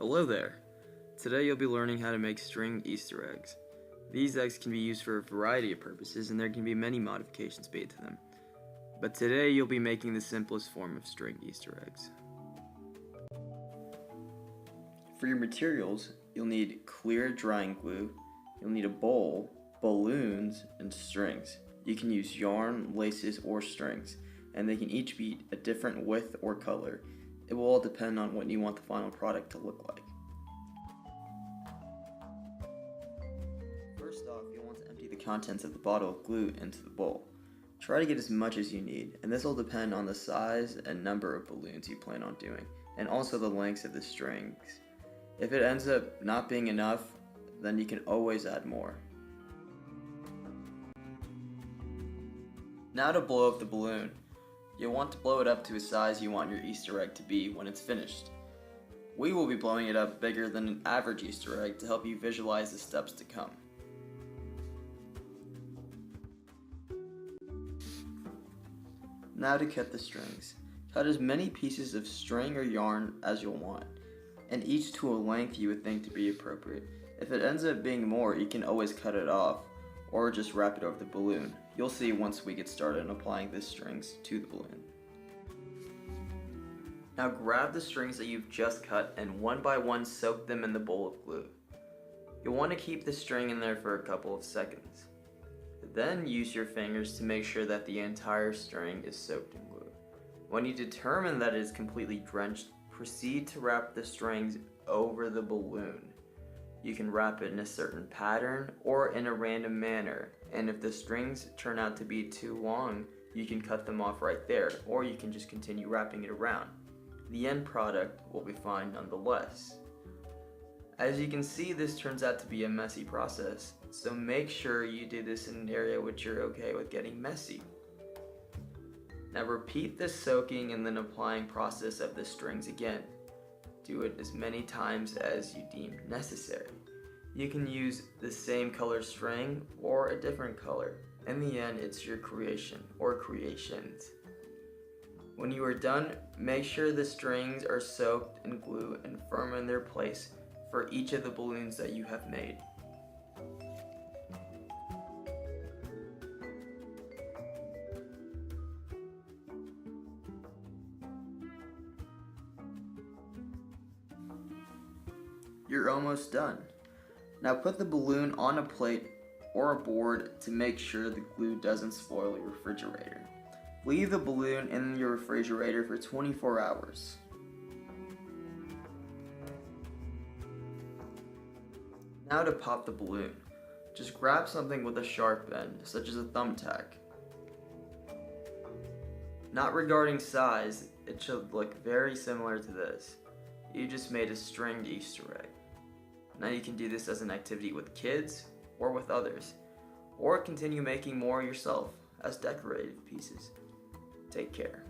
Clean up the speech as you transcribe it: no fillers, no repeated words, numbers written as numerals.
Hello there! Today you'll be learning how to make string Easter eggs. These eggs can be used for a variety of purposes and there can be many modifications made to them. But today you'll be making the simplest form of string Easter eggs. For your materials, you'll need clear drying glue, you'll need a bowl, balloons, and strings. You can use yarn, laces, or strings, and they can each be a different width or color. It will all depend on what you want the final product to look like. First off, you'll want to empty the contents of the bottle of glue into the bowl. Try to get as much as you need, and this will depend on the size and number of balloons you plan on doing, and also the lengths of the strings. If it ends up not being enough, then you can always add more. Now to blow up the balloon. You'll want to blow it up to a size you want your Easter egg to be when it's finished. We will be blowing it up bigger than an average Easter egg to help you visualize the steps to come. Now to cut the strings. Cut as many pieces of string or yarn as you'll want, and each to a length you would think to be appropriate. If it ends up being more, you can always cut it off, or just wrap it over the balloon. You'll see once we get started on applying the strings to the balloon. Now grab the strings that you've just cut and one by one soak them in the bowl of glue. You'll want to keep the string in there for a couple of seconds. Then use your fingers to make sure that the entire string is soaked in glue. When you determine that it is completely drenched, proceed to wrap the strings over the balloon. You can wrap it in a certain pattern or in a random manner, and if the strings turn out to be too long, you can cut them off right there, or you can just continue wrapping it around. The end product will be fine nonetheless. As you can see, this turns out to be a messy process, so make sure you do this in an area which you're okay with getting messy. Now repeat the soaking and then applying process of the strings again. Do it as many times as you deem necessary. You can use the same color string or a different color. In the end, it's your creation or creations. When you are done, make sure the strings are soaked in glue and firm in their place for each of the balloons that you have made. You're almost done. Now put the balloon on a plate or a board to make sure the glue doesn't spoil your refrigerator. Leave the balloon in your refrigerator for 24 hours. Now to pop the balloon. Just grab something with a sharp end, such as a thumbtack. Not regarding size, it should look very similar to this. You just made a stringed Easter egg. Now you can do this as an activity with kids or with others, or continue making more yourself as decorative pieces. Take care.